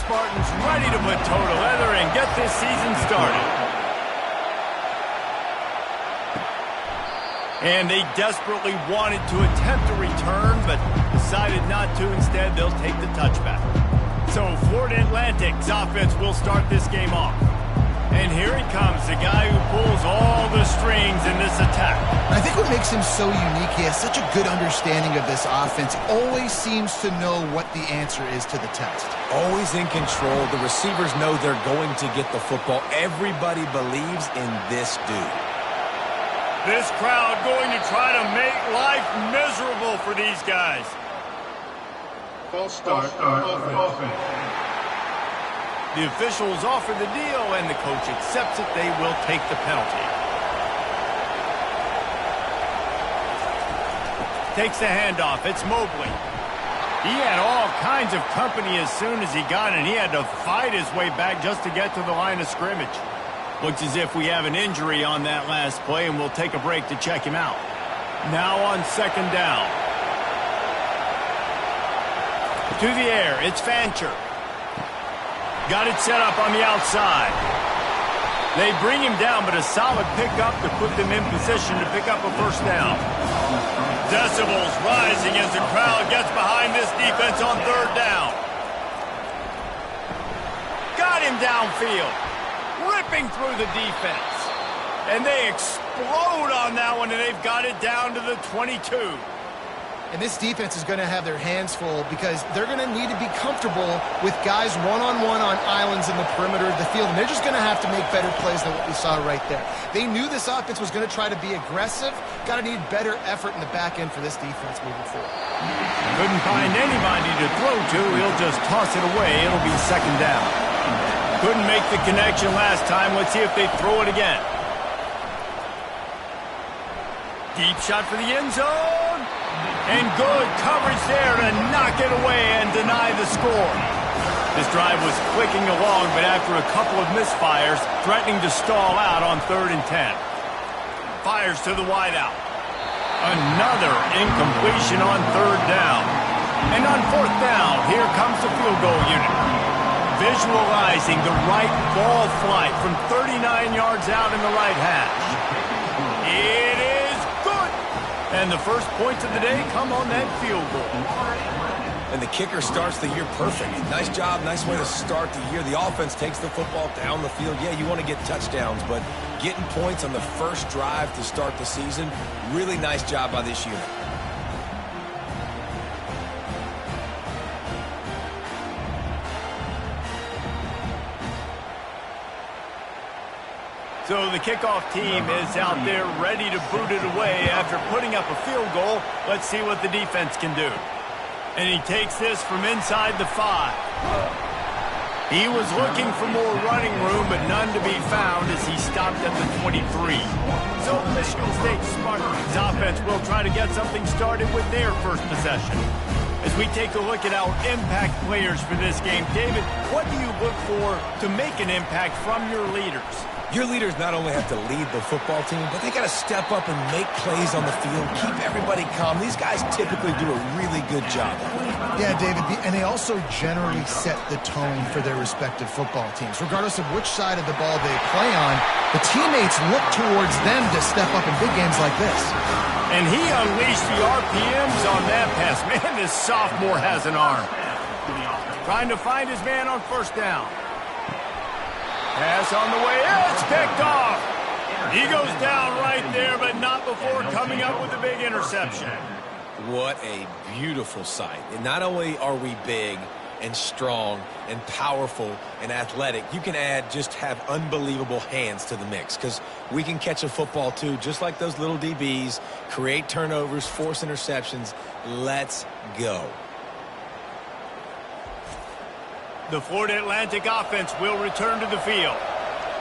Spartans ready to put toe to leather and get this season started. And they desperately wanted to attempt a return, but decided not to. Instead, they'll take the touchback. So Florida Atlantic's offense will start this game off. And here he comes, the guy who pulls all the strings in this attack. I think what makes him so unique, he has such a good understanding of this offense. Always seems to know what the answer is to the test. Always in control. The receivers know they're going to get the football. Everybody believes in this dude. This crowd going to try to make life miserable for these guys. False start offense. The officials offer the deal, and the coach accepts it. They will take the penalty. Takes the handoff. It's Mobley. He had all kinds of company as soon as he got it, and he had to fight his way back just to get to the line of scrimmage. Looks as if we have an injury on that last play, and we'll take a break to check him out. Now on second down. To the air, it's Fancher. Got it set up on the outside. They bring him down, but a solid pickup to put them in position to pick up a first down. Decibels rising as the crowd gets behind this defense on third down. Got him downfield. Ripping through the defense. And they explode on that one, and they've got it down to the 22. And this defense is going to have their hands full because they're going to need to be comfortable with guys one-on-one on islands in the perimeter of the field. And they're just going to have to make better plays than what we saw right there. They knew this offense was going to try to be aggressive. Got to need better effort in the back end for this defense moving forward. Couldn't find anybody to throw to. He'll just toss it away. It'll be second down. Couldn't make the connection last time. Let's see if they throw it again. Deep shot for the end zone. And good coverage there to knock it away and deny the score. This drive was clicking along, but after a couple of misfires, threatening to stall out on 3rd and 10. Fires to the wideout. Another incompletion on 3rd down. And on 4th down, here comes the field goal unit. Visualizing the right ball flight from 39 yards out in the right hash. It is good. And the first points of the day come on that field goal. And the kicker starts the year perfect. Nice job, nice way to start the year. The offense takes the football down the field. Yeah, you want to get touchdowns, but getting points on the first drive to start the season, really nice job by this unit. So the kickoff team is out there ready to boot it away after putting up a field goal. Let's see what the defense can do. And he takes this from inside the 5. He was looking for more running room, but none to be found as he stopped at the 23. So Michigan State Spartans offense will try to get something started with their first possession. As we take a look at our impact players for this game, David, what do you look for to make an impact from your leaders? Your leaders not only have to lead the football team, but they got to step up and make plays on the field, keep everybody calm. These guys typically do a really good job. Yeah, David, and they also generally set the tone for their respective football teams. Regardless of which side of the ball they play on, the teammates look towards them to step up in big games like this. And he unleashed the RPMs on that pass. Man, this sophomore has an arm. Trying to find his man on first down. Pass on the way, it's picked off. He goes down right there, but not before coming up with a big interception. What a beautiful sight. And not only are we big and strong and powerful and athletic, you can just have unbelievable hands to the mix because we can catch a football too, just like those little DBs, create turnovers, force interceptions. Let's go. The Florida Atlantic offense will return to the field.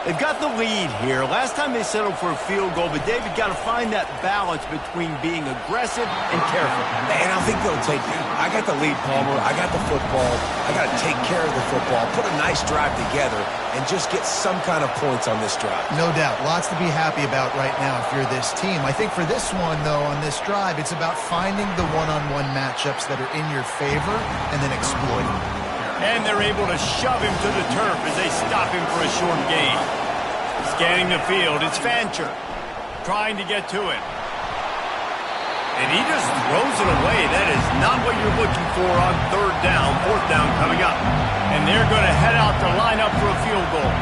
They've got the lead here. Last time they settled for a field goal, but David got to find that balance between being aggressive and careful. And I think they'll take it. I got the lead, Palmer. I got the football. I got to take care of the football, put a nice drive together, and just get some kind of points on this drive. No doubt. Lots to be happy about right now if you're this team. I think for this one, though, on this drive, it's about finding the one-on-one matchups that are in your favor and then exploiting them. And they're able to shove him to the turf as they stop him for a short gain. Scanning the field, it's Fancher trying to get to it. And he just throws it away. That is not what you're looking for on third down, fourth down coming up. And they're going to head out to line up for a field goal.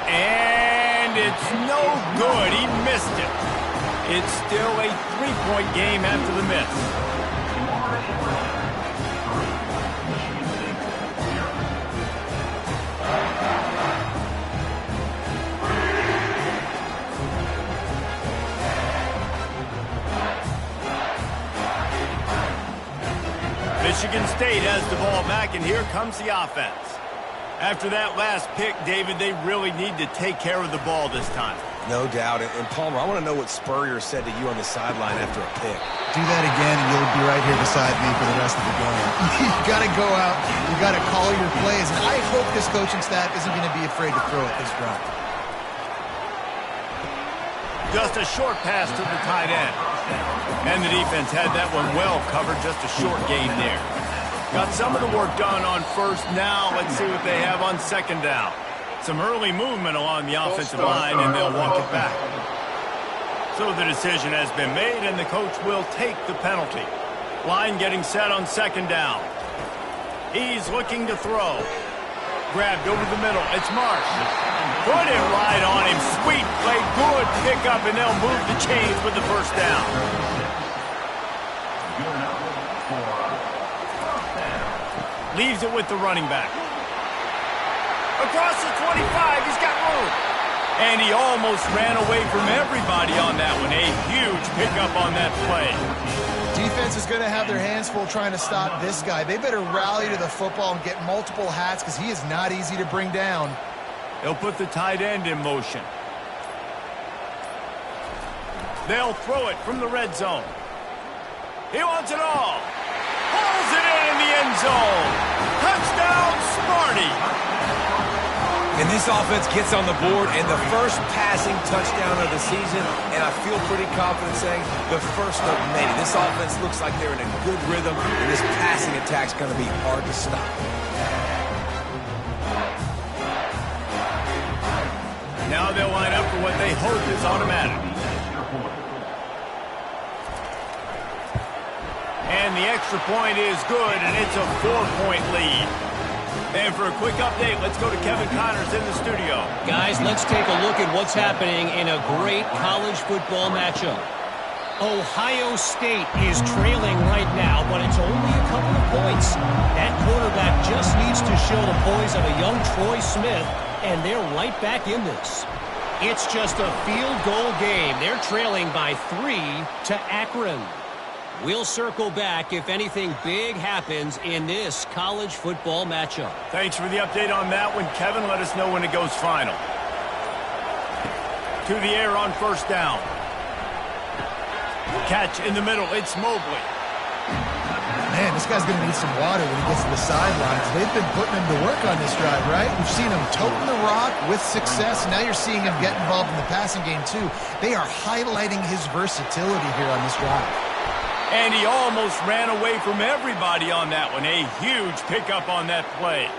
And it's no good. He missed it. It's still a 3-point game after the miss. Michigan State has the ball back, and here comes the offense. After that last pick, David, they really need to take care of the ball this time. No doubt. And Palmer, I want to know what Spurrier said to you on the sideline after a pick. Do that again, and you'll be right here beside me for the rest of the game. You got to go out. You got to call your plays, and I hope this coaching staff isn't going to be afraid to throw it this drive. Just a short pass to the tight end. And the defense had that one well covered, just a short gain there. Got some of the work done on first. Now let's see what they have on second down. Some early movement along the offensive line, and they'll walk it back. So the decision has been made, and the coach will take the penalty. Line getting set on second down. He's looking to throw. Grabbed over the middle. It's Marsh. Put it right on him. Sweet play. Good pickup, and they'll move the chains with the first down. Leaves it with the running back. Across the 25, he's got room. And he almost ran away from everybody on that one. A huge pickup on that play. Defense is going to have their hands full trying to stop this guy. They better rally to the football and get multiple hats because he is not easy to bring down. They'll put the tight end in motion. They'll throw it from the red zone. He wants it all. Pulls it in the end zone. Touchdown, Smarty. And this offense gets on the board, and the first passing touchdown of the season, and I feel pretty confident saying the first of many. This offense looks like they're in a good rhythm, and this passing attack's going to be hard to stop. Now they'll line up for what they hope is automatic. And the extra point is good, and it's a 4-point lead. And for a quick update, let's go to Kevin Connors in the studio. Guys, let's take a look at what's happening in a great college football matchup. Ohio State is trailing right now, but it's only a couple of points. That quarterback just needs to show the poise of a young Troy Smith, and they're right back in this. It's just a field goal game. They're trailing by 3 to Akron. We'll circle back if anything big happens in this college football matchup. Thanks for the update on that one, Kevin. Let us know when it goes final. To the air on first down. Catch in the middle. It's Mobley. Man, this guy's going to need some water when he gets to the sidelines. They've been putting him to work on this drive, right? We've seen him toting the rock with success. Now you're seeing him get involved in the passing game, too. They are highlighting his versatility here on this drive. And he almost ran away from everybody on that one. A huge pickup on that play.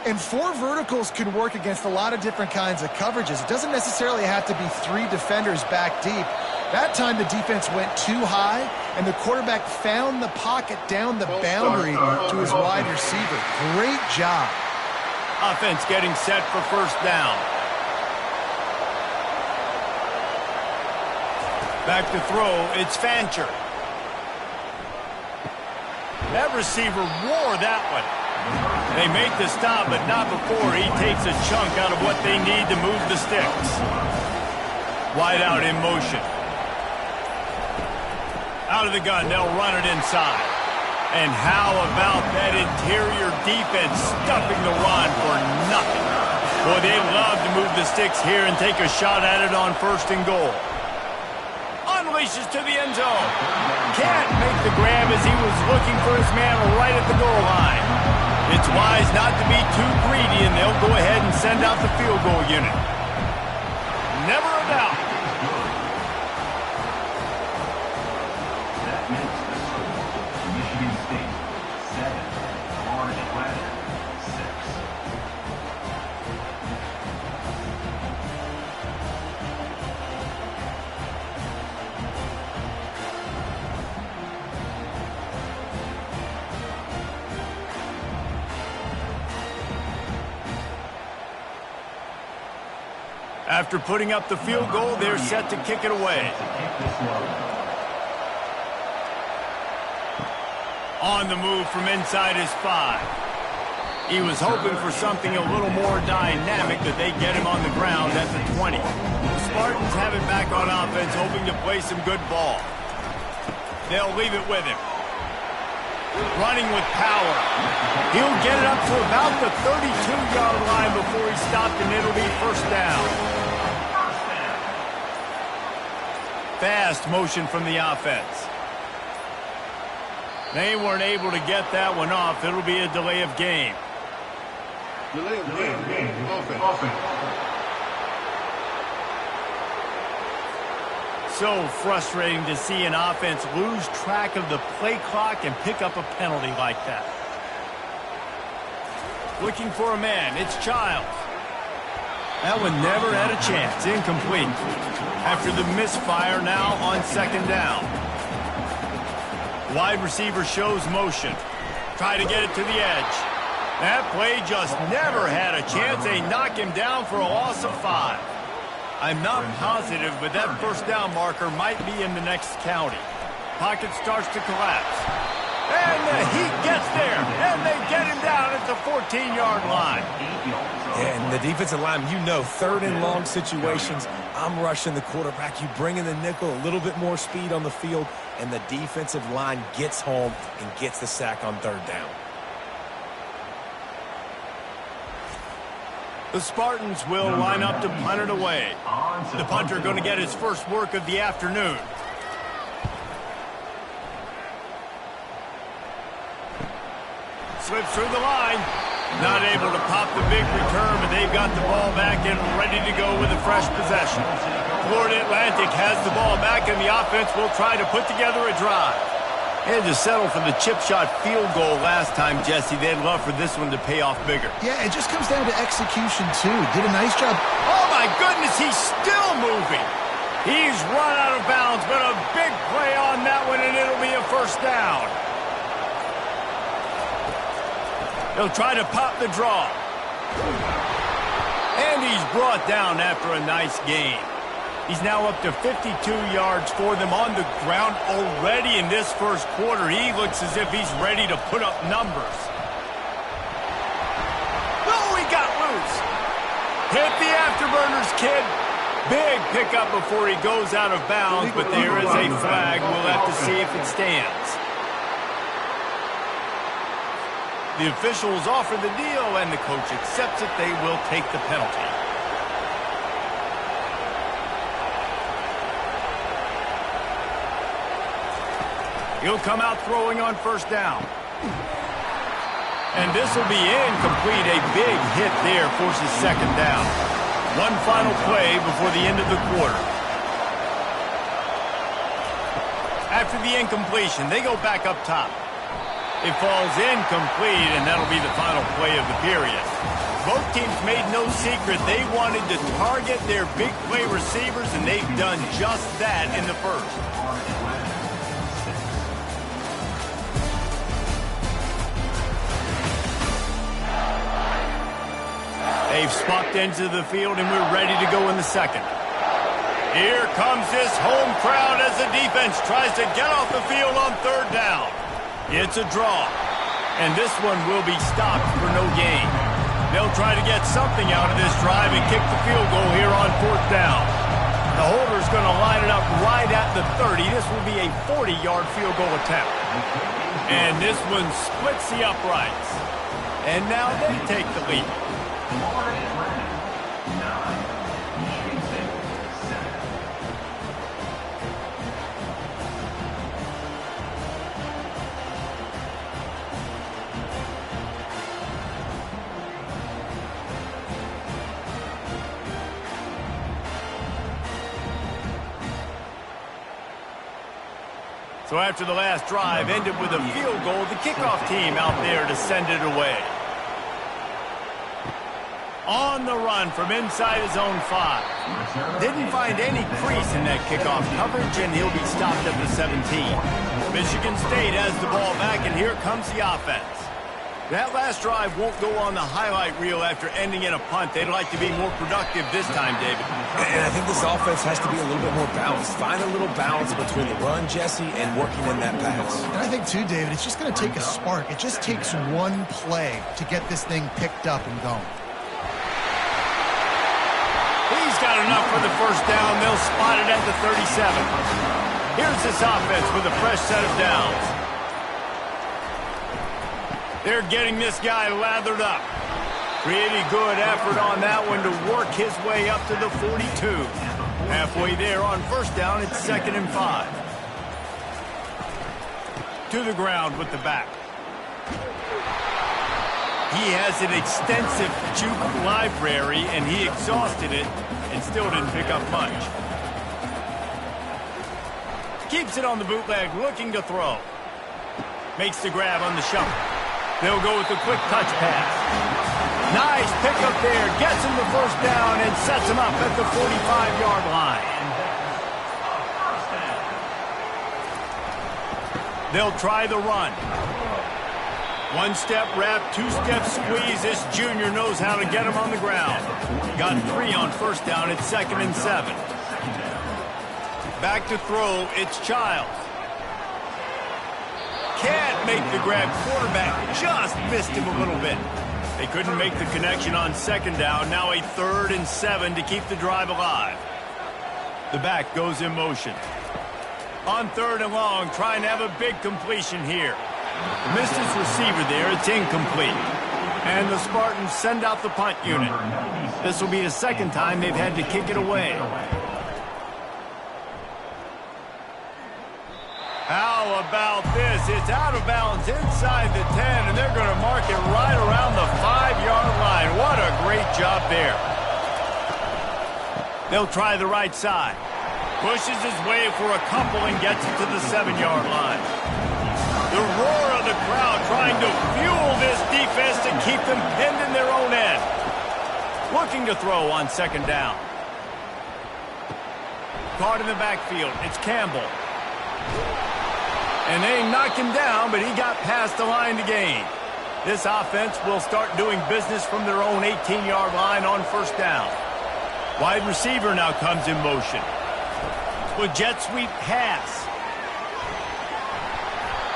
And 4 verticals can work against a lot of different kinds of coverages. It doesn't necessarily have to be 3 defenders back deep. That time the defense went too high, and the quarterback found the pocket down the boundary to his wide receiver. Great job. Offense getting set for first down. Back to throw, it's Fancher. That receiver wore that one. They make the stop, but not before he takes a chunk out of what they need to move the sticks. Wide out in motion. Out of the gun, they'll run it inside. And how about that interior defense stuffing the run for nothing? Boy, they love to move the sticks here and take a shot at it on first and goal. Unleashes to the end zone. Can't make the grab as he was looking for his man right at the goal line. It's wise not to be too greedy, and they'll go ahead and send out the field goal unit. Never a doubt. After putting up the field goal, they're set to kick it away. On the move from inside his 5. He was hoping for something a little more dynamic, that they get him on the ground at the 20. The Spartans have it back on offense, hoping to play some good ball. They'll leave it with him. Running with power. He'll get it up to about the 32-yard line before he's stopped, and it'll be first down. Fast motion from the offense. They weren't able to get that one off. It'll be a delay of game. Delay of game. Offense. So frustrating to see an offense lose track of the play clock and pick up a penalty like that. Looking for a man. It's Childs. That one never had a chance. Incomplete. After the misfire, now on second down. Wide receiver shows motion. Try to get it to the edge. That play just never had a chance. They knock him down for a loss of 5. I'm not positive, but that first down marker might be in the next county. Pocket starts to collapse. And the Heat gets there. And they get him down at the 14-yard line. Yeah, and the defensive line, you know, third and long situations, I'm rushing the quarterback. You bring in the nickel, a little bit more speed on the field, and the defensive line gets home and gets the sack on third down. The Spartans will line up to punt it away. The punter going to get his first work of the afternoon. Slips through the line. Not able to pop the big return, but they've got the ball back and ready to go with a fresh possession. Florida Atlantic has the ball back, and the offense will try to put together a drive. They had to settle for the chip shot field goal last time, Jesse. They'd love for this one to pay off bigger. Yeah, it just comes down to execution, too. Did a nice job. Oh, my goodness, he's still moving. He's run out of bounds, but a big play on that one, and it'll be a first down. He'll try to pop the draw. And he's brought down after a nice gain. He's now up to 52 yards for them on the ground already in this first quarter. He looks as if he's ready to put up numbers. Oh, he got loose. Hit the afterburners, kid. Big pickup before he goes out of bounds, but there is a flag. We'll have to see if it stands. The officials offer the deal, and the coach accepts it. They will take the penalty. He'll come out throwing on first down. And this will be incomplete. A big hit there forces second down. One final play before the end of the quarter. After the incompletion, they go back up top. It falls incomplete, and that'll be the final play of the period. Both teams made no secret they wanted to target their big play receivers, and they've done just that in the first. They've swapped into the field, and we're ready to go in the second. Here comes this home crowd as the defense tries to get off the field on third down. It's a draw, and this one will be stopped for no gain. They'll try to get something out of this drive and kick the field goal here on fourth down. The holder's going to line it up right at the 30. This will be a 40-yard field goal attempt. And this one splits the uprights. And now they take the lead. So after the last drive ended with a field goal, the kickoff team out there to send it away. On the run from inside his own 5. Didn't find any crease in that kickoff coverage, and he'll be stopped at the 17. Michigan State has the ball back, and here comes the offense. That last drive won't go on the highlight reel after ending in a punt. They'd like to be more productive this time, David. And I think this offense has to be a little bit more balanced. Find a little balance between the run, Jesse, and working in that pass. And I think, too, David, it's just going to take a spark. It just takes one play to get this thing picked up and going. He's got enough for the first down. They'll spot it at the 37. Here's this offense with a fresh set of downs. They're getting this guy lathered up. Pretty good effort on that one to work his way up to the 42. Halfway there on first down, it's 2nd and 5. To the ground with the back. He has an extensive juke library, and he exhausted it and still didn't pick up much. Keeps it on the bootleg, looking to throw. Makes the grab on the shuffle. They'll go with a quick touch pass. Nice pickup there. Gets him the first down and sets him up at the 45-yard line. They'll try the run. One-step wrap, two-step squeeze. This junior knows how to get him on the ground. Got 3 on first down. It's 2nd and 7. Back to throw. It's Childs. Can't make the grab. Quarterback just missed him a little bit. They couldn't make the connection on 2nd down. Now a 3rd and 7 to keep the drive alive. The back goes in motion. On 3rd and long, trying to have a big completion here. Missed his receiver there. It's incomplete. And the Spartans send out the punt unit. This will be the 2nd time they've had to kick it away. How about this? It's out of bounds inside the 10, and they're going to mark it right around the 5-yard line. What a great job there. They'll try the right side. Pushes his way for a couple and gets it to the 7-yard line. The roar of the crowd trying to fuel this defense to keep them pinned in their own end. Looking to throw on 2nd down. Caught in the backfield. It's Campbell. And they knocked him down, but he got past the line to gain. This offense will start doing business from their own 18-yard line on first down. Wide receiver now comes in motion. With jet sweep pass.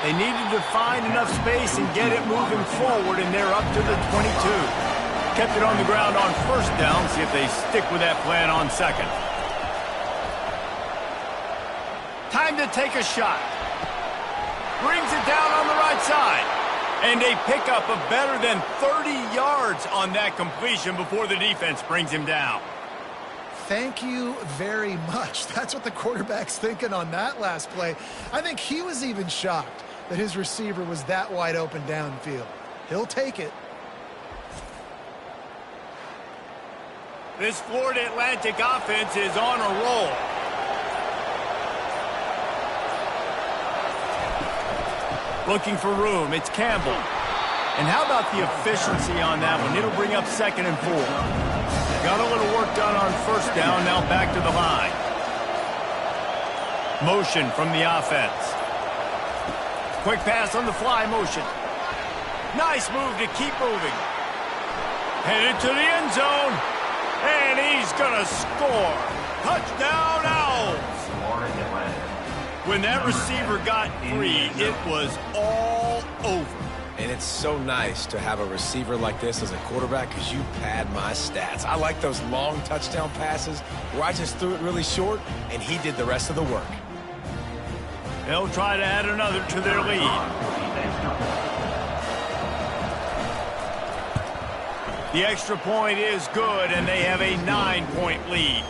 They needed to find enough space and get it moving forward, and they're up to the 22. Kept it on the ground on first down. See if they stick with that plan on 2nd. Time to take a shot. Brings it down on the right side. And a pickup of better than 30 yards on that completion before the defense brings him down. Thank you very much. That's what the quarterback's thinking on that last play. I think he was even shocked that his receiver was that wide open downfield. He'll take it. This Florida Atlantic offense is on a roll. Looking for room. It's Campbell. And how about the efficiency on that one? It'll bring up 2nd and 4. Got a little work done on first down. Now back to the line. Motion from the offense. Quick pass on the fly motion. Nice move to keep moving. Headed to the end zone. And he's going to score. Touchdown, Owls. When that receiver got free, it was all over. And it's so nice to have a receiver like this as a quarterback because you pad my stats. I like those long touchdown passes where I just threw it really short and he did the rest of the work. They'll try to add another to their lead. The extra point is good, and they have a 9-point lead.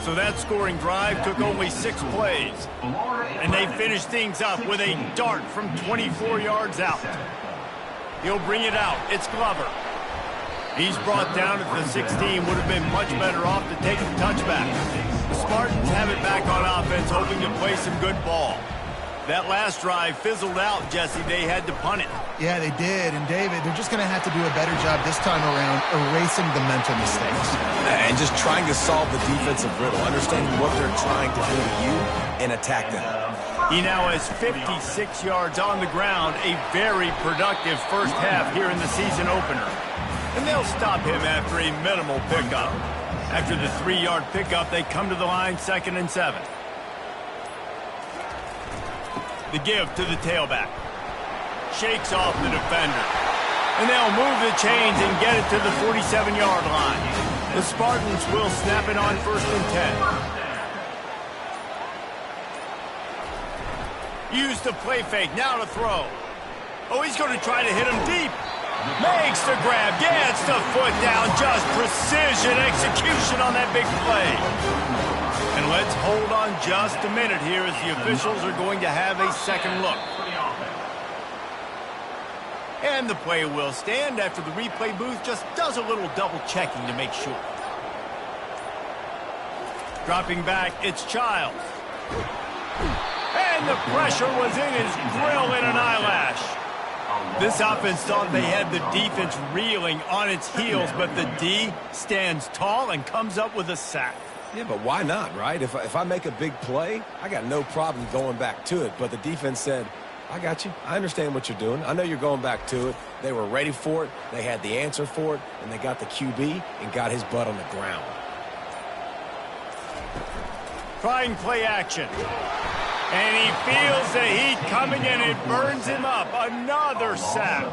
So that scoring drive took only 6 plays. And they finished things up with a dart from 24 yards out. He'll bring it out. It's Glover. He's brought down at the 16. Would have been much better off to take the touchback. The Spartans have it back on offense, hoping to play some good ball. That last drive fizzled out, Jesse. They had to punt it. Yeah, they did. And, David, they're just going to have to do a better job this time around erasing the mental mistakes. And just trying to solve the defensive riddle, understanding what they're trying to do to you and attack them. He now has 56 yards on the ground, a very productive first half here in the season opener. And they'll stop him after a minimal pickup. After the 3-yard pickup, they come to the line 2nd and 7. The give to the tailback. Shakes off the defender. And they'll move the chains and get it to the 47-yard line. The Spartans will snap it on 1st and 10. Use the play fake, now to throw. Oh, he's going to try to hit him deep. Makes the grab, gets the foot down, just precision execution on that big play. And let's hold on just a minute here as the officials are going to have a second look. And the play will stand after the replay booth just does a little double checking to make sure. Dropping back, it's Childs. And the pressure was in his grill in an eyelash. This offense thought they had the defense reeling on its heels, but the D stands tall and comes up with a sack. Yeah, but why not, right? If I make a big play, I got no problem going back to it. But the defense said, I got you. I understand what you're doing. I know you're going back to it. They were ready for it. They had the answer for it. And they got the QB and got his butt on the ground. Trying play action. And he feels the heat coming and it burns him up. Another sack.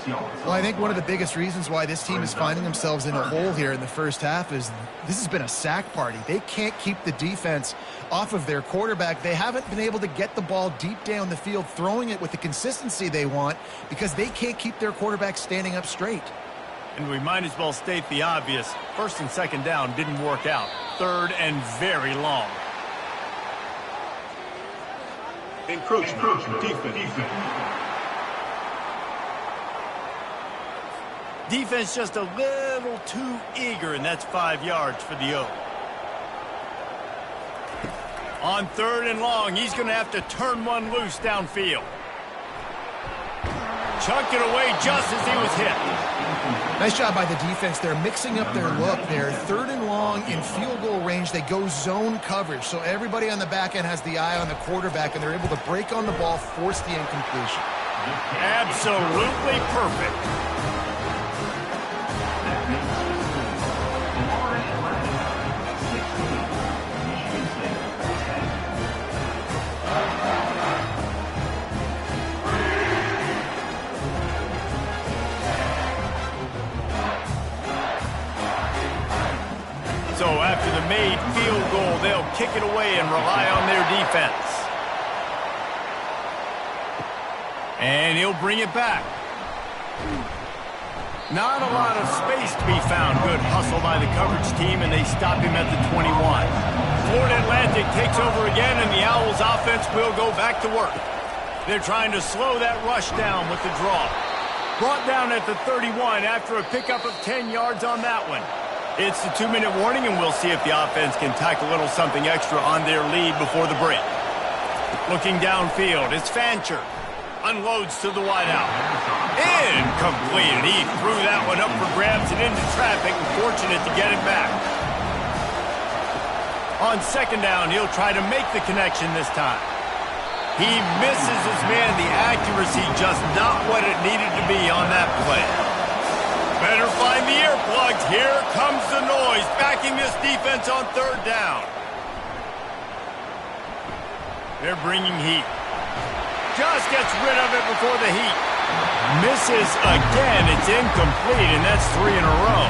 Well, I think one of the biggest reasons why this team is finding themselves in a hole here in the first half is this has been a sack party. They can't keep the defense off of their quarterback. They haven't been able to get the ball deep down the field, throwing it with the consistency they want because they can't keep their quarterback standing up straight. And we might as well state the obvious. 1st and 2nd down didn't work out. 3rd and very long. Encroachment. Defense. Defense just a little too eager, and that's 5 yards for the O. On 3rd and long, he's going to have to turn one loose downfield. Chucked it away just as he was hit. Nice job by the defense. They're mixing up their look there. 3rd and long in field goal range. They go zone coverage. So everybody on the back end has the eye on the quarterback, and they're able to break on the ball, force the incompletion. Absolutely perfect. So after the made field goal, they'll kick it away and rely on their defense. And he'll bring it back. Not a lot of space to be found. Good hustle by the coverage team, and they stop him at the 21. Florida Atlantic takes over again, and the Owls offense will go back to work. They're trying to slow that rush down with the draw. Brought down at the 31 after a pickup of 10 yards on that one. It's the 2-minute warning, and we'll see if the offense can tack a little something extra on their lead before the break. Looking downfield, it's Fancher. Unloads to the wideout. Incomplete, and he threw that one up for grabs and into traffic, and fortunate to get it back. On 2nd down, he'll try to make the connection this time. He misses his man. The accuracy just not what it needed to be on that play. Better find the earplugs. Here comes the noise, backing this defense on 3rd down. They're bringing heat. Just gets rid of it before the heat. Misses again. It's incomplete, and that's 3 in a row.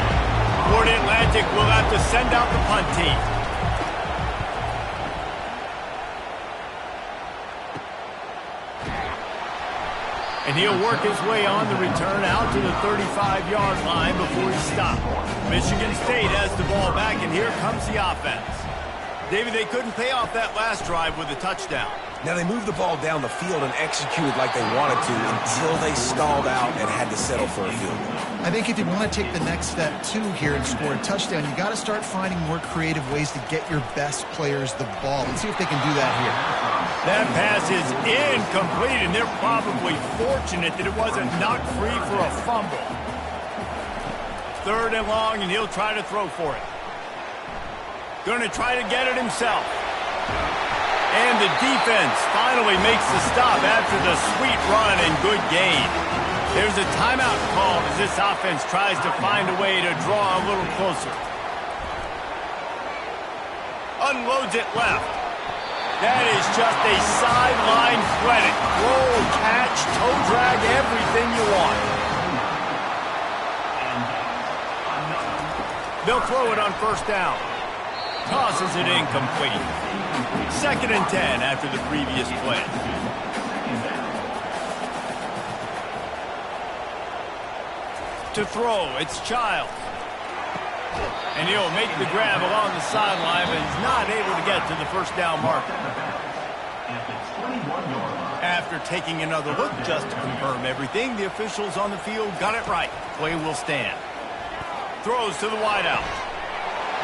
Florida Atlantic will have to send out the punt team. And he'll work his way on the return out to the 35-yard line before he's stopped. Michigan State has the ball back, and here comes the offense. David, they couldn't pay off that last drive with a touchdown. Now, they moved the ball down the field and executed like they wanted to until they stalled out and had to settle for a field goal. I think if you want to take the next step, too, here and score a touchdown, you got to start finding more creative ways to get your best players the ball. Let's see if they can do that here. That pass is incomplete, and they're probably fortunate that it wasn't knocked free for a fumble. 3rd and long, and he'll try to throw for it. Going to try to get it himself. And the defense finally makes the stop after the sweet run and good gain. There's a timeout called as this offense tries to find a way to draw a little closer. Unloads it left. That is just a sideline credit. Roll, catch, toe drag, everything you want. They'll throw it on first down. Tosses it incomplete. 2nd and 10 after the previous play. To throw, it's Childs. And he'll make the grab along the sideline, but he's not able to get to the first down marker. After taking another look just to confirm everything, the officials on the field got it right. Play will stand. Throws to the wideout.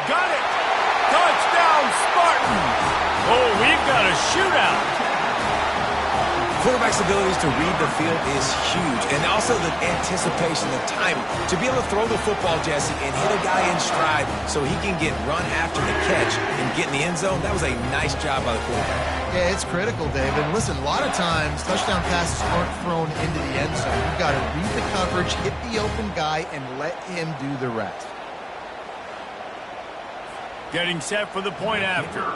Got it! Touchdown, Spartans! Oh, we've got a shootout. Quarterback's abilities to read the field is huge, and also the anticipation, the timing. To be able to throw the football, Jesse, and hit a guy in stride so he can get run after the catch and get in the end zone, that was a nice job by the quarterback. Yeah, it's critical, Dave. And listen, a lot of times touchdown passes aren't thrown into the end zone. You've got to read the coverage, hit the open guy, and let him do the rest. Getting set for the point after.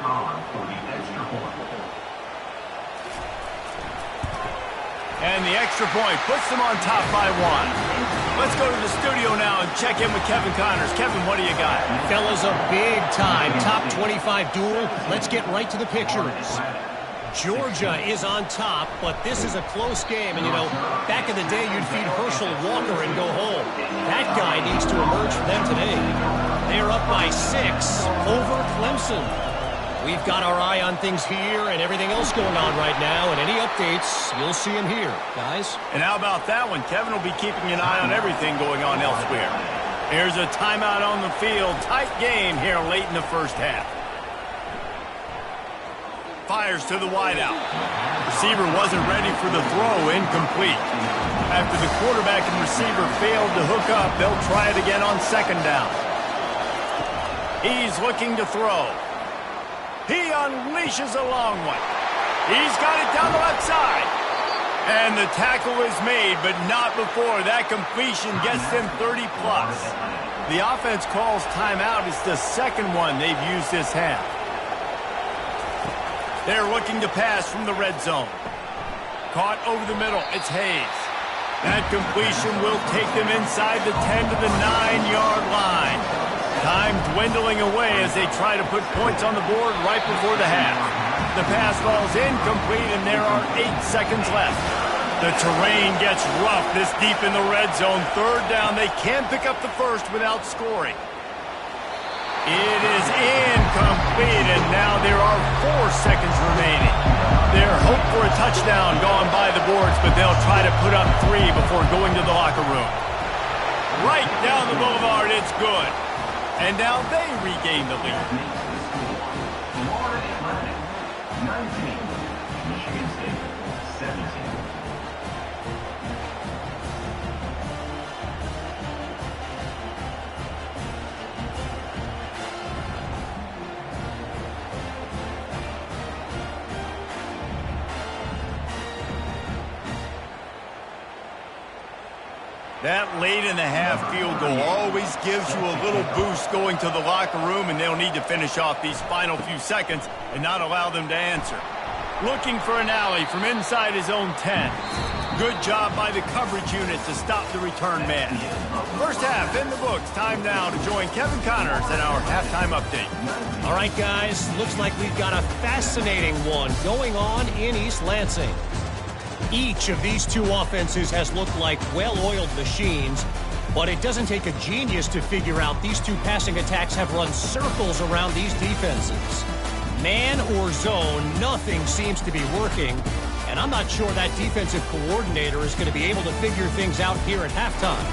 And the extra point puts them on top by 1. Let's go to the studio now and check in with Kevin Connors. Kevin, what do you got? Fellas, a big-time top 25 duel. Let's get right to the pictures. Georgia is on top, but this is a close game. And, you know, back in the day, you'd feed Herschel Walker and go home. That guy needs to emerge for them today. They're up by 6 over Clemson. We've got our eye on things here and everything else going on right now, and any updates, you'll see them here, guys. And how about that one? Kevin will be keeping an eye on everything going on elsewhere. Here's a timeout on the field. Tight game here late in the first half. Fires to the wideout. Receiver wasn't ready for the throw. Incomplete. After the quarterback and receiver failed to hook up, they'll try it again on 2nd down. He's looking to throw. He unleashes a long one. He's got it down the left side. And the tackle is made, but not before that completion gets them 30-plus. The offense calls timeout. It's the second one they've used this half. They're looking to pass from the red zone. Caught over the middle. It's Hayes. That completion will take them inside the 10 to the 9-yard line. Time dwindling away as they try to put points on the board right before the half. The pass falls incomplete, and there are 8 seconds left. The terrain gets rough this deep in the red zone. 3rd down. They can't pick up the first without scoring. It is incomplete, and now there are 4 seconds remaining. Their hope for a touchdown gone by the boards, but they'll try to put up 3 before going to the locker room. Right down the boulevard, it's good. And now they regain the lead. Florida Atlantic, 19. Michigan State, 17. That late in the half field goal always gives you a little boost going to the locker room, and they'll need to finish off these final few seconds and not allow them to answer. Looking for an alley from inside his own 10. Good job by the coverage unit to stop the return man. First half in the books. Time now to join Kevin Connors in our halftime update. All right, guys, looks like we've got a fascinating one going on in East Lansing. Each of these two offenses has looked like well-oiled machines, but it doesn't take a genius to figure out these two passing attacks have run circles around these defenses. Man or zone, nothing seems to be working, and I'm not sure that defensive coordinator is going to be able to figure things out here at halftime.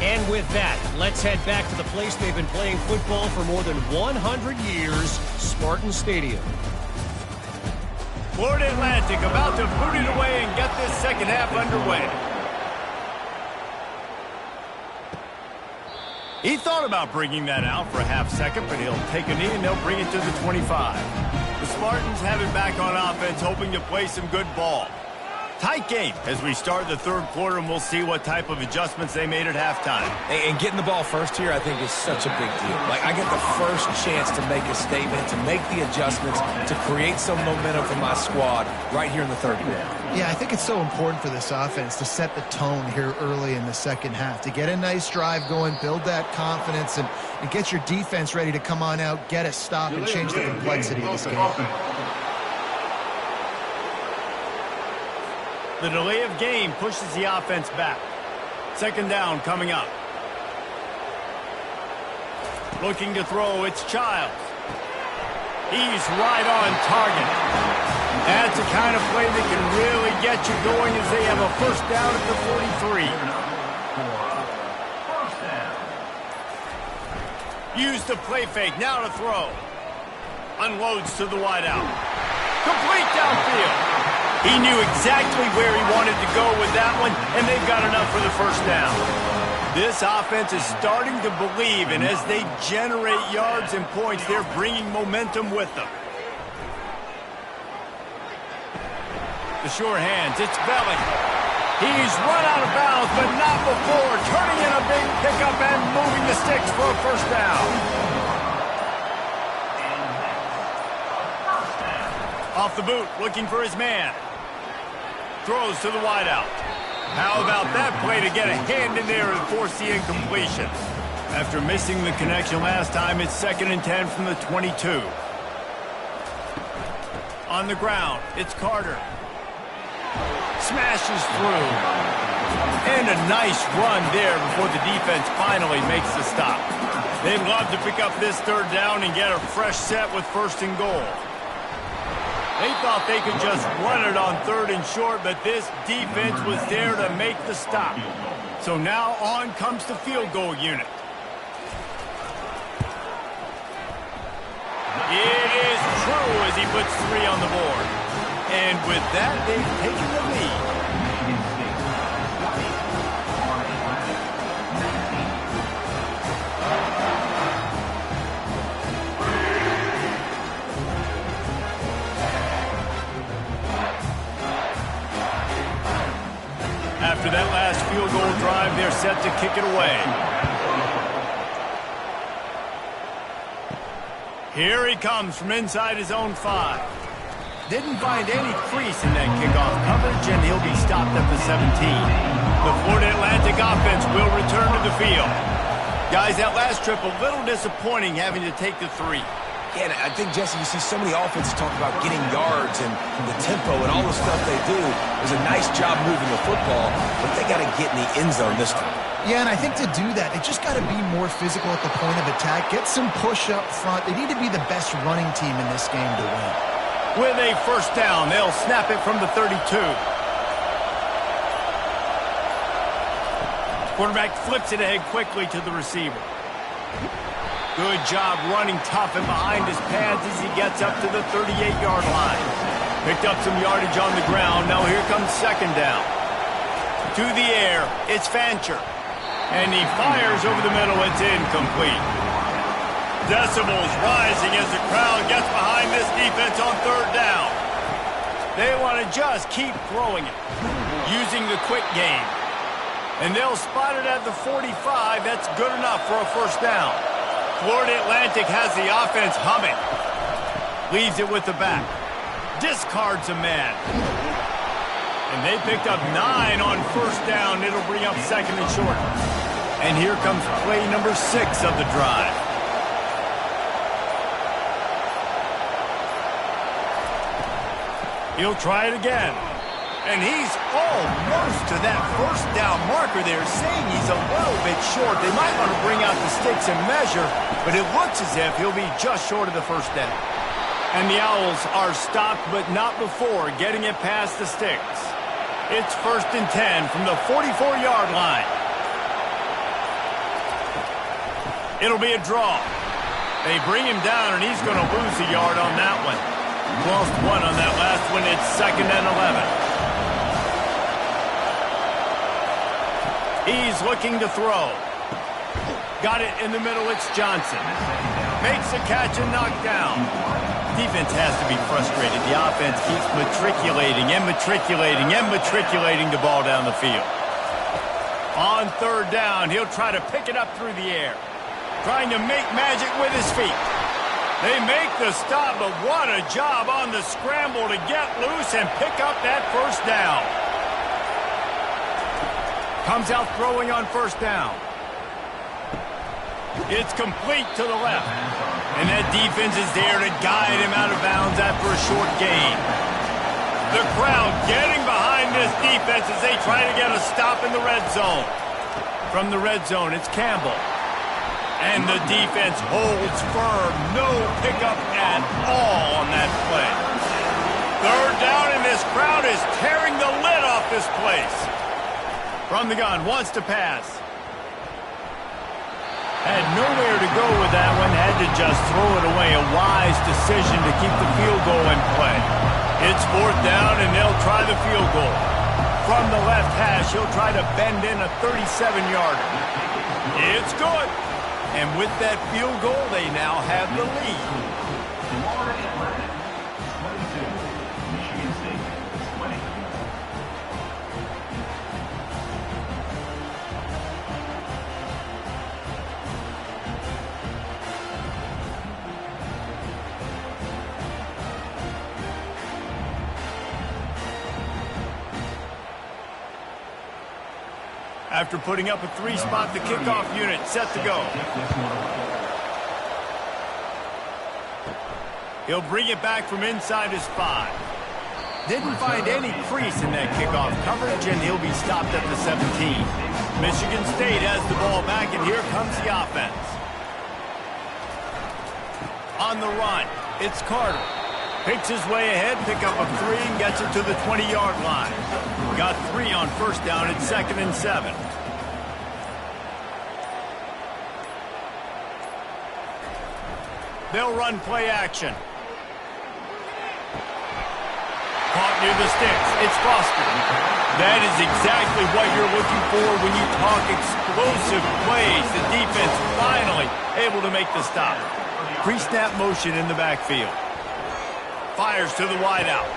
And with that, let's head back to the place they've been playing football for more than 100 years, Spartan Stadium. Florida Atlantic about to boot it away and get this second half underway. He thought about bringing that out for a half second, but he'll take a knee and they'll bring it to the 25. The Spartans have it back on offense, hoping to play some good ball. Tight game as we start the third quarter, and we'll see what type of adjustments they made at halftime. And getting the ball first here, I think, is such a big deal. Like, I get the first chance to make a statement, to make the adjustments, to create some momentum for my squad right here in the third quarter. Yeah, I think it's so important for this offense to set the tone here early in the second half, to get a nice drive going, build that confidence, and get your defense ready to come on out, get a stop, and change the complexity of this game. The delay of game pushes the offense back. Second down coming up. Looking to throw, it's Childs. He's right on target. That's the kind of play that can really get you going as they have a first down at the 43. Use the play fake, now to throw. Unloads to the wideout. Complete downfield. He knew exactly where he wanted to go with that one, and they've got enough for the first down. This offense is starting to believe, and as they generate yards and points, they're bringing momentum with them. The sure hands, it's Belling. He's run out of bounds, but not before, turning in a big pickup and moving the sticks for a first down. Off the boot, looking for his man. Throws to the wideout. How about that play to get a hand in there and force the incompletion? After missing the connection last time, it's 2nd and 10 from the 22. On the ground, it's Carter. Smashes through. And a nice run there before the defense finally makes the stop. They'd love to pick up this third down and get a fresh set with 1st and goal. They thought they could just run it on 3rd and short, but this defense was there to make the stop. So now on comes the field goal unit. It is true as he puts 3 on the board. And with that, they've taken the lead. After that last field goal drive, they're set to kick it away. Here he comes from inside his own 5. Didn't find any crease in that kickoff coverage, and he'll be stopped at the 17. The Florida Atlantic offense will return to the field. Guys, that last trip a little disappointing having to take the 3. Yeah, and I think, Jesse, you see so many offenses talk about getting yards and the tempo and all the stuff they do. It was a nice job moving the football, but they got to get in the end zone this time. Yeah, and I think to do that, they just got to be more physical at the point of attack, get some push up front. They need to be the best running team in this game to win. With a first down, they'll snap it from the 32. Quarterback flips it ahead quickly to the receiver. Good job running tough and behind his pads as he gets up to the 38-yard line. Picked up some yardage on the ground. Now here comes 2nd down. To the air, it's Fancher. And he fires over the middle. It's incomplete. Decibels rising as the crowd gets behind this defense on 3rd down. They want to just keep throwing it, using the quick game. And they'll spot it at the 45. That's good enough for a first down. Florida Atlantic has the offense humming. Leaves it with the back. Discards a man. And they picked up 9 on first down. It'll bring up 2nd and short. And here comes play number 6 of the drive. He'll try it again. And he's almost to that first down marker there, saying he's a little bit short. They might want to bring out the sticks and measure, but it looks as if he'll be just short of the first down. And the Owls are stopped, but not before getting it past the sticks. It's 1st and 10 from the 44-yard line. It'll be a draw. They bring him down, and he's going to lose a yard on that one. Lost 1 on that last one. It's 2nd and 11. He's looking to throw. Got it in the middle. It's Johnson. Makes a catch and knocked down. Defense has to be frustrated. The offense keeps matriculating and matriculating and matriculating the ball down the field. On third down, he'll try to pick it up through the air. Trying to make magic with his feet. They make the stop, but what a job on the scramble to get loose and pick up that first down. Comes out throwing on first down. It's complete to the left. And that defense is there to guide him out of bounds after a short gain. The crowd getting behind this defense as they try to get a stop in the red zone. From the red zone, it's Campbell. And the defense holds firm. No pickup at all on that play. Third down, and this crowd is tearing the lid off this place. From the gun, wants to pass. Had nowhere to go with that one. Had to just throw it away. A wise decision to keep the field goal in play. It's fourth down, and they'll try the field goal. From the left hash, he'll try to bend in a 37-yarder. It's good. And with that field goal, they now have the lead. Florida Atlantic, 22. Michigan State, 20. After putting up a three-spot, the kickoff unit set to go. He'll bring it back from inside his 5. Didn't find any crease in that kickoff coverage, and he'll be stopped at the 17. Michigan State has the ball back, and here comes the offense. On the run, it's Carter. Picks his way ahead, pick up a 3, and gets it to the 20-yard line. Got 3 on first down. It's 2nd and 7. They'll run play action. Caught near the sticks. It's Foster. That is exactly what you're looking for when you talk explosive plays. The defense finally able to make the stop. Pre-snap motion in the backfield. Fires to the wideout.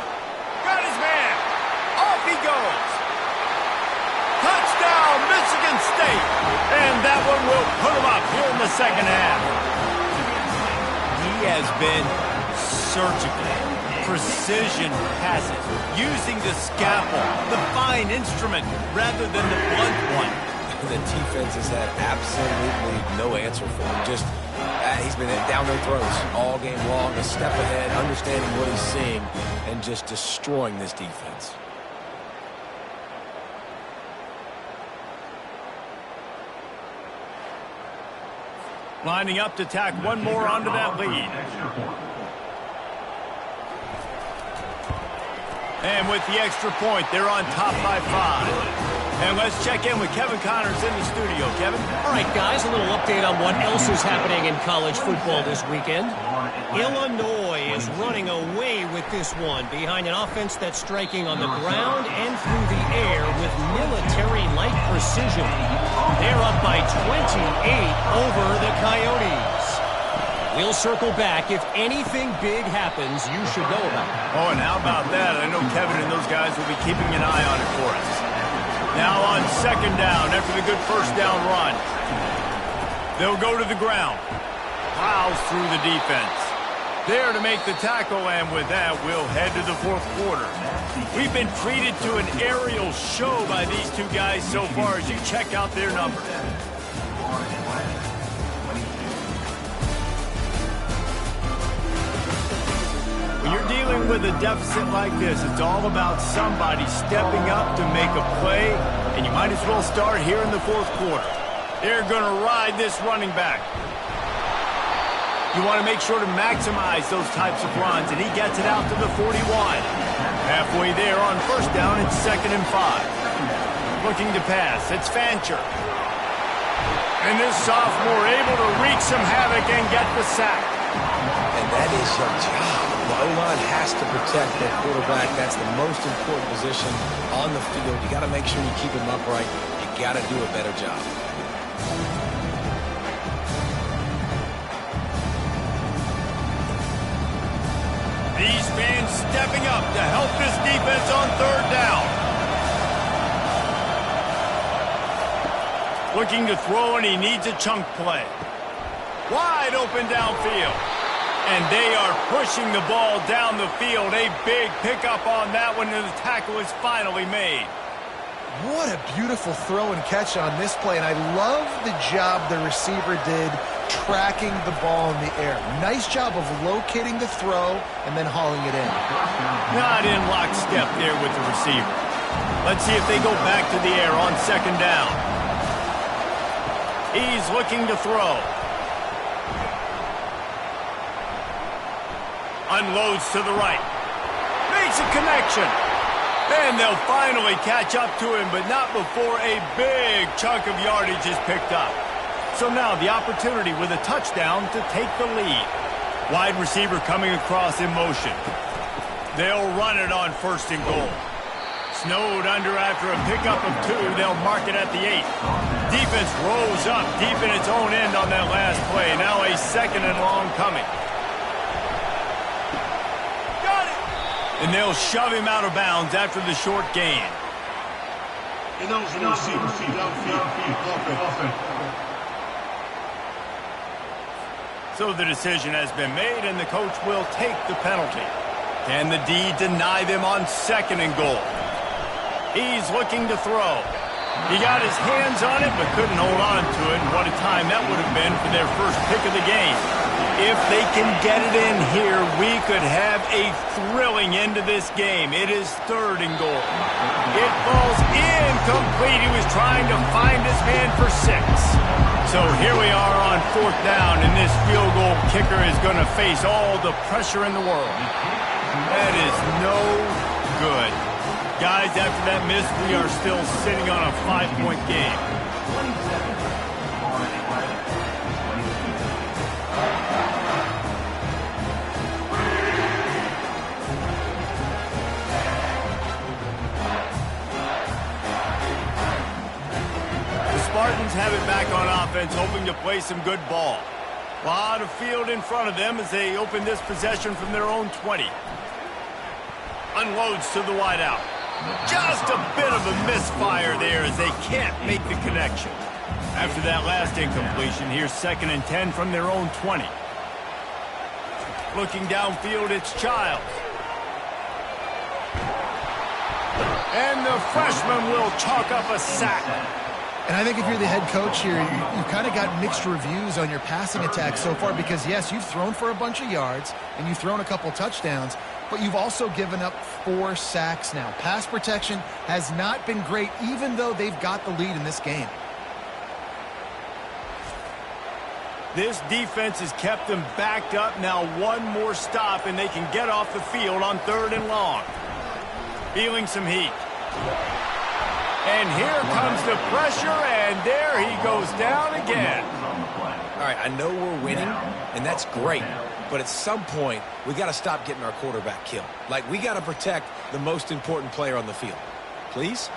Got his man. Off he goes. Touchdown, Michigan State. And that one will put him up here in the second half. He has been surgical. Precision passes. Using the scalpel, the fine instrument, rather than the blunt one. The defense has had absolutely no answer for him. Just he's been down their throats all game long, a step ahead, understanding what he's seeing, and just destroying this defense. Lining up to tack one more onto that lead. And with the extra point, they're on top by 5. And let's check in with Kevin Connors in the studio. Kevin? All right, guys, a little update on what else is happening in college football this weekend. Illinois is running away with this one behind an offense that's striking on the ground and through the air with military-like precision. They're up by 28 over the Coyotes. We'll circle back. If anything big happens, you should know about it. Oh, and how about that? I know Kevin and those guys will be keeping an eye on it for us. Now on second down after the good first down run. They'll go to the ground. Plows through the defense. There to make the tackle, and with that, we'll head to the fourth quarter. We've been treated to an aerial show by these two guys so far as you check out their numbers. When you're dealing with a deficit like this, it's all about somebody stepping up to make a play, and you might as well start here in the fourth quarter. They're going to ride this running back. You want to make sure to maximize those types of runs, and he gets it out to the 41. Halfway there on first down, it's 2nd and 5. Looking to pass, it's Fancher. And this sophomore able to wreak some havoc and get the sack. And that is your job. The O-line has to protect that quarterback. That's the most important position on the field. You got to make sure you keep him upright. You got to do a better job. to help this defense on third down. Looking to throw, and he needs a chunk play. Wide open downfield. And they are pushing the ball down the field. A big pickup on that one, and the tackle is finally made. What a beautiful throw and catch on this play, and I love the job the receiver did tracking the ball in the air. Nice job of locating the throw and then hauling it in. Not in lockstep there with the receiver. Let's see if they go back to the air on second down. He's looking to throw. Unloads to the right. Makes a connection. And they'll finally catch up to him, but not before a big chunk of yardage is picked up. So now the opportunity with a touchdown to take the lead. Wide receiver coming across in motion. They'll run it on first and goal. Snowed under after a pickup of 2. They'll mark it at the 8. Defense rose up deep in its own end on that last play. Now a second and long coming. And they'll shove him out of bounds after the short gain. So the decision has been made, and the coach will take the penalty. Can the D deny them on second and goal? He's looking to throw. He got his hands on it, but couldn't hold on to it. What a time that would have been for their first pick of the game. If they can get it in here, we could have a thrilling end to this game. It is third and goal. It falls incomplete. He was trying to find his man for 6. So here we are on fourth down, and this field goal kicker is going to face all the pressure in the world. That is no good. Guys, after that miss, we are still sitting on a 5-point game. Spartans have it back on offense, hoping to play some good ball. A lot of field in front of them as they open this possession from their own 20. Unloads to the wideout. Just a bit of a misfire there as they can't make the connection. After that last incompletion, here's second and 10 from their own 20. Looking downfield, it's Childs. And the freshman will chalk up a sack. And I think if you're the head coach here, you've kind of got mixed reviews on your passing attack so far because, yes, you've thrown for a bunch of yards and you've thrown a couple touchdowns, but you've also given up 4 sacks now. Pass protection has not been great, even though they've got the lead in this game. This defense has kept them backed up. Now one more stop, and they can get off the field on third and long. Feeling some heat. And here comes the pressure, and there he goes down again. All right, I know we're winning, and that's great. But at some point, we got to stop getting our quarterback killed. Like, we got to protect the most important player on the field. Please?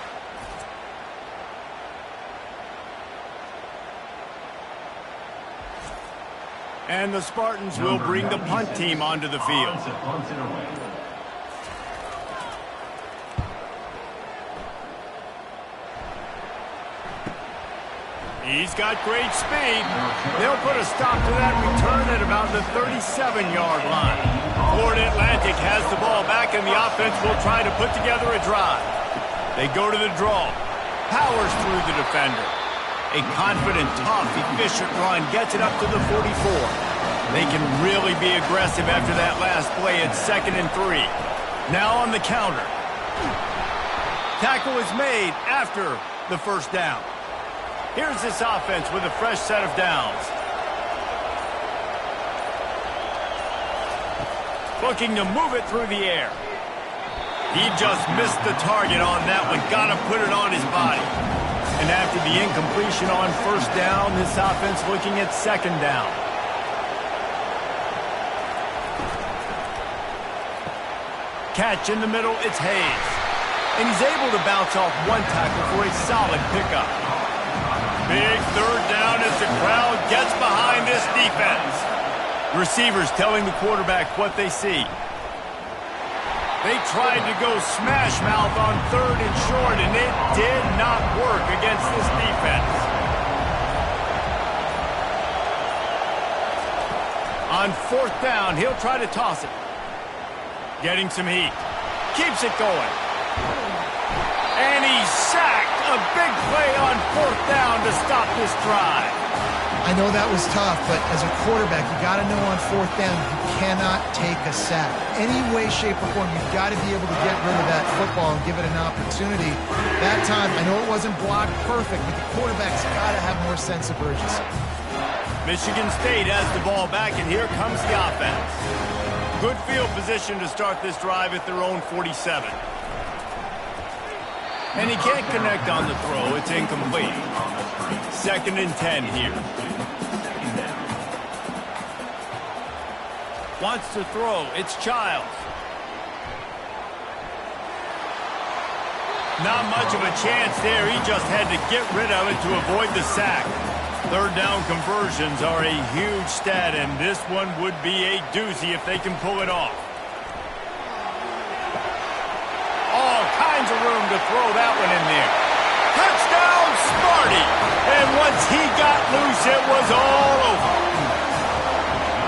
And the Spartans will bring the punt team onto the field. He's got great speed. They'll put a stop to that return at about the 37-yard line. Florida Atlantic has the ball back, and the offense will try to put together a drive. They go to the draw. Powers through the defender. A confident, tough, efficient run gets it up to the 44. They can really be aggressive after that last play at 2nd and 3. Now on the counter. Tackle is made after the first down. Here's this offense with a fresh set of downs. Looking to move it through the air. He just missed the target on that one. Got to put it on his body. And after the incompletion on first down, this offense looking at 2nd down. Catch in the middle, it's Hayes. And he's able to bounce off one tackle for a solid pickup. Big third down as the crowd gets behind this defense. Receivers telling the quarterback what they see. They tried to go smash mouth on 3rd and short, and it did not work against this defense. On 4th down, he'll try to toss it. Getting some heat. Keeps it going. And he's sacked. A big play on 4th down to stop this drive. I know that was tough, but as a quarterback, you got to know on 4th down, you cannot take a sack. Any way, shape, or form, you've got to be able to get rid of that football and give it an opportunity. That time, I know it wasn't blocked perfect, but the quarterback's got to have more sense of urgency. Michigan State has the ball back, and here comes the offense. Good field position to start this drive at their own 47. And he can't connect on the throw. It's incomplete. 2nd and 10 here. Wants to throw. It's Childs. Not much of a chance there. He just had to get rid of it to avoid the sack. 3rd down conversions are a huge stat, and this one would be a doozy if they can pull it off. All kinds of room to throw that one in there. Touchdown, Smarty! And once he got loose, it was all over.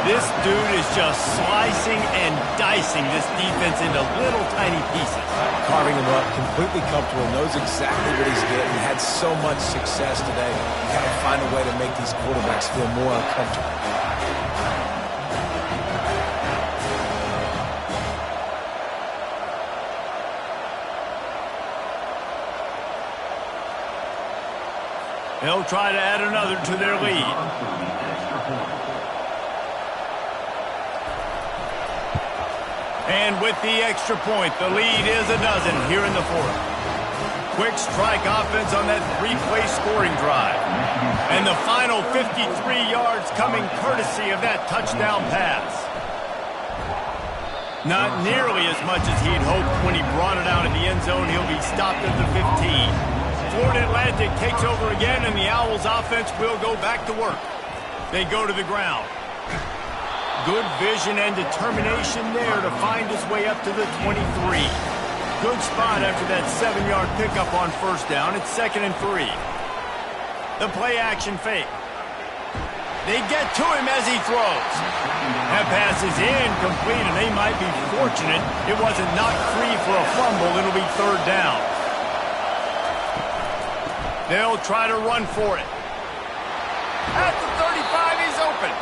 This dude is just slicing and dicing this defense into little tiny pieces. Carving him up, completely comfortable, knows exactly what he's getting, had so much success today. You got to find a way to make these quarterbacks feel more uncomfortable. They'll try to add another to their lead. And with the extra point, the lead is a dozen here in the 4th. Quick strike offense on that 3-play scoring drive. And the final 53 yards coming courtesy of that touchdown pass. Not nearly as much as he'd hoped when he brought it out of the end zone. He'll be stopped at the 15. Florida Atlantic takes over again, and the Owls offense will go back to work. They go to the ground. Good vision and determination there to find his way up to the 23. Good spot after that 7-yard pickup on 1st down. It's 2nd and 3. The play action fake. They get to him as he throws. That pass is incomplete, and they might be fortunate it wasn't knocked free for a fumble. It'll be 3rd down. They'll try to run for it. At the 35, he's open.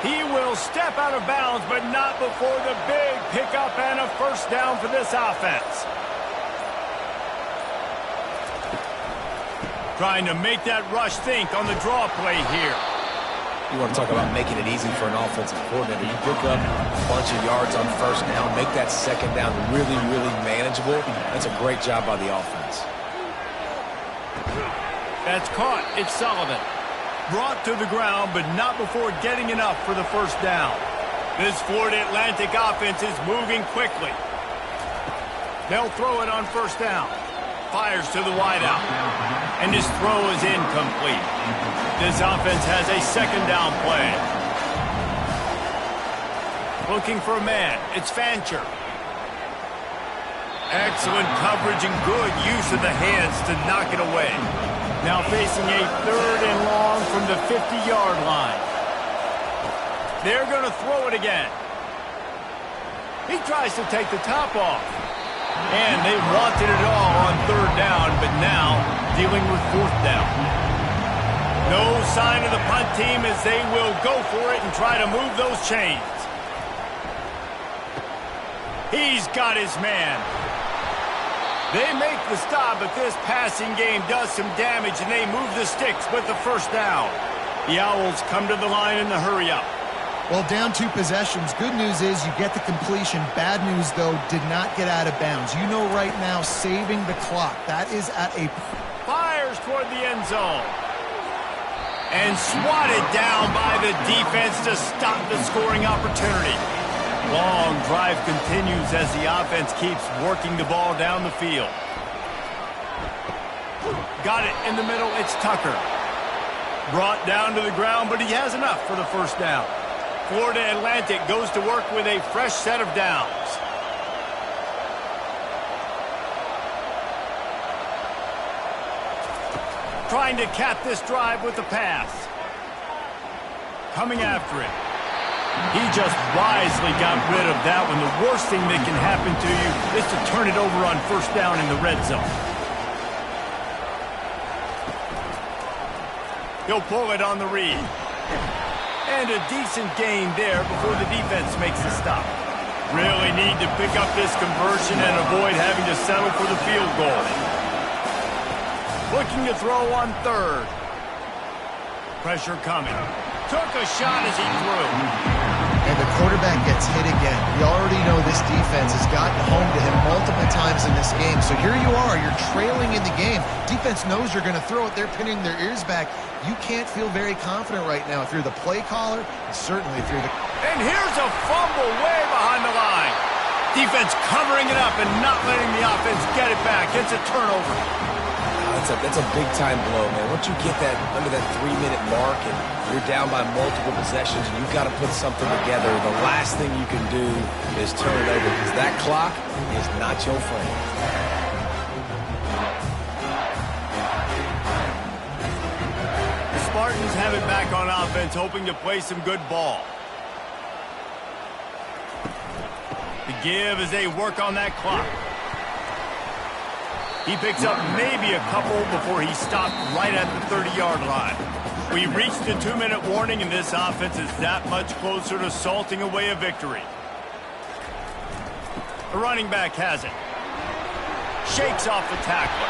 He will step out of bounds, but not before the big pickup and a 1st down for this offense. Trying to make that rush think on the draw play here. You want to talk about making it easy for an offensive coordinator. You pick up a bunch of yards on 1st down, make that 2nd down really, really manageable. That's a great job by the offense. That's caught. It's Sullivan. Brought to the ground, but not before getting enough for the 1st down. This Florida Atlantic offense is moving quickly. They'll throw it on 1st down. Fires to the wideout. And his throw is incomplete. This offense has a 2nd down play. Looking for a man. It's Fancher. Excellent coverage and good use of the hands to knock it away. Now facing a 3rd and long from the 50-yard line. They're going to throw it again. He tries to take the top off. And they wanted it all on 3rd down, but now dealing with 4th down. No sign of the punt team as they will go for it and try to move those chains. He's got his man. They make the stop, but this passing game does some damage, and they move the sticks with the 1st down. The Owls come to the line in the hurry-up. Well, down 2 possessions. Good news is you get the completion. Bad news, though, did not get out of bounds. You know right now, saving the clock. That is at a... Fires toward the end zone. And swatted down by the defense to stop the scoring opportunity. Long drive continues as the offense keeps working the ball down the field. Got it in the middle. It's Tucker. Brought down to the ground, but he has enough for the 1st down. Florida Atlantic goes to work with a fresh set of downs. Trying to cap this drive with the pass. Coming after it. He just wisely got rid of that one. The worst thing that can happen to you is to turn it over on first down in the red zone. He'll pull it on the read. And a decent gain there before the defense makes the stop. Really need to pick up this conversion and avoid having to settle for the field goal. Looking to throw on third. Pressure coming. Took a shot as he threw. And the quarterback gets hit again. We already know this defense has gotten home to him multiple times in this game. So here you are, you're trailing in the game. Defense knows you're going to throw it. They're pinning their ears back. You can't feel very confident right now if you're the play caller, and certainly if you're the... And here's a fumble way behind the line. Defense covering it up and not letting the offense get it back. It's a turnover. That's a big-time blow, man. Once you get that under that 3-minute mark and you're down by multiple possessions and you've got to put something together, the last thing you can do is turn it over because that clock is not your friend. The Spartans have it back on offense, hoping to play some good ball. The give as they work on that clock. He picks up maybe a couple before he stopped right at the 30-yard line. We reached the 2-minute warning, and this offense is that much closer to salting away a victory. The running back has it. Shakes off the tackler.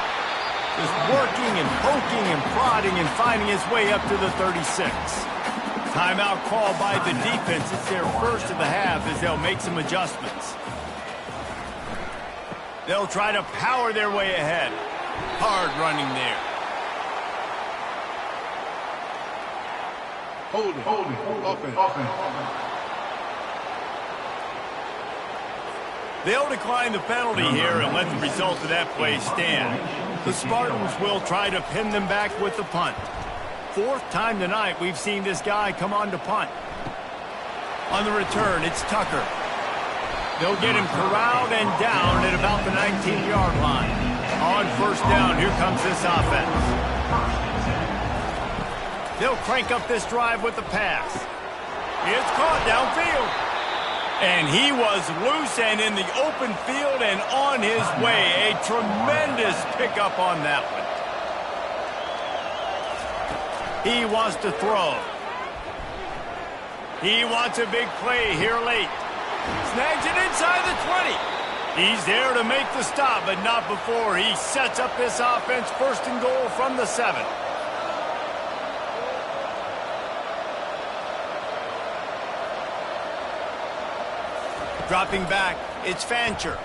Just working and poking and prodding and finding his way up to the 36. Timeout called by the defense. It's their first of the half as they'll make some adjustments. They'll try to power their way ahead. Hard running there. Hold it. Offense. They'll decline the penalty here and let the result of that play stand. The Spartans will try to pin them back with the punt. Fourth time tonight we've seen this guy come on to punt. On the return, it's Tucker. They'll get him corralled and down at about the 19-yard line. On first down, here comes this offense. They'll crank up this drive with the pass. It's caught downfield. And he was loose and in the open field and on his way. A tremendous pickup on that one. He wants to throw. He wants a big play here late. Snags it inside the 20. He's there to make the stop, but not before he sets up this offense first and goal from the 7. Dropping back, it's Fancher.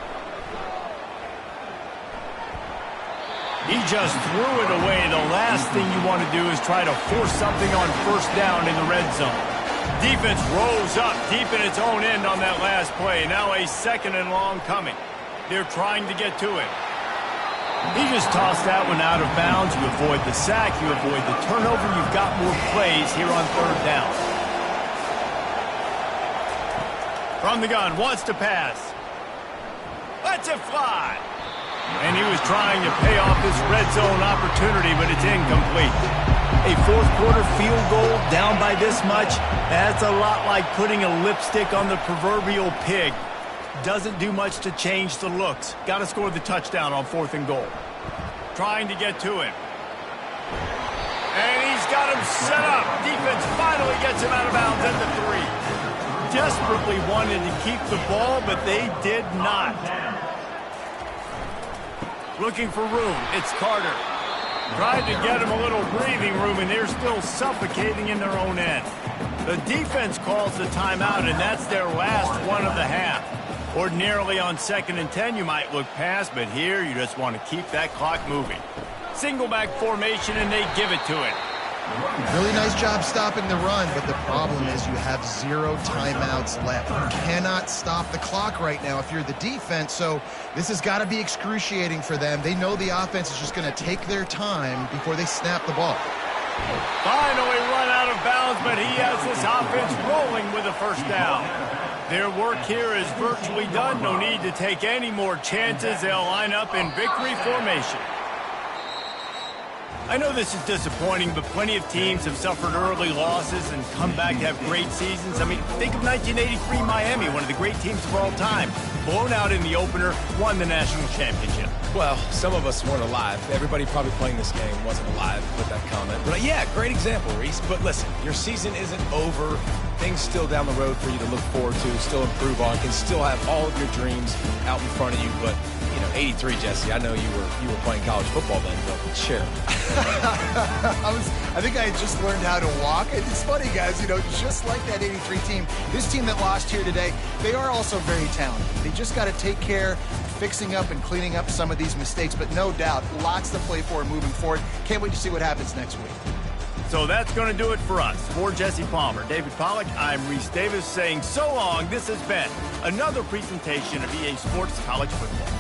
He just threw it away. The last thing you want to do is try to force something on first down in the red zone. Defense rolls up deep in its own end on that last play. Now a 2nd and long coming. They're trying to get to it. He just tossed that one out of bounds. You avoid the sack. You avoid the turnover. You've got more plays here on third down. From the gun, wants to pass. Lets it fly. And he was trying to pay off this red zone opportunity, but it's incomplete. A fourth-quarter field goal down by this much, that's a lot like putting a lipstick on the proverbial pig. Doesn't do much to change the looks. Got to score the touchdown on 4th and goal. Trying to get to him. And he's got him set up. Defense finally gets him out of bounds at the 3. Desperately wanted to keep the ball, but they did not. Looking for room. It's Carter. Tried to get him a little breathing room, and they're still suffocating in their own end. The defense calls the timeout, and that's their last one of the half. Ordinarily on 2nd and 10, you might look past, but here you just want to keep that clock moving. Single back formation, and they give it to it. Really nice job stopping the run, but the problem is you have 0 timeouts left. You cannot stop the clock right now if you're the defense, so this has got to be excruciating for them. They know the offense is just going to take their time before they snap the ball. Finally run out of bounds, but he has this offense rolling with a first down. Their work here is virtually done. No need to take any more chances. They'll line up in victory formation. I know this is disappointing, but plenty of teams have suffered early losses and come back to have great seasons. I mean, think of 1983 Miami, one of the great teams of all time. Blown out in the opener, won the national championship. Well, some of us weren't alive. Everybody probably playing this game wasn't alive with that comment. But yeah, great example, Reese. But listen, your season isn't over. Things still down the road for you to look forward to, still improve on, can still have all of your dreams out in front of you. But, you know, 83, Jesse, I know you were playing college football then, but share. I think I had just learned how to walk. It's funny, guys, you know, just like that 83 team, this team that lost here today, they are also very talented. They just got to take care of fixing up and cleaning up some of these mistakes, but no doubt, lots to play for moving forward. Can't wait to see what happens next week. So that's going to do it for us. For Jesse Palmer, David Pollack, I'm Reese Davis saying so long. This has been another presentation of EA Sports College Football.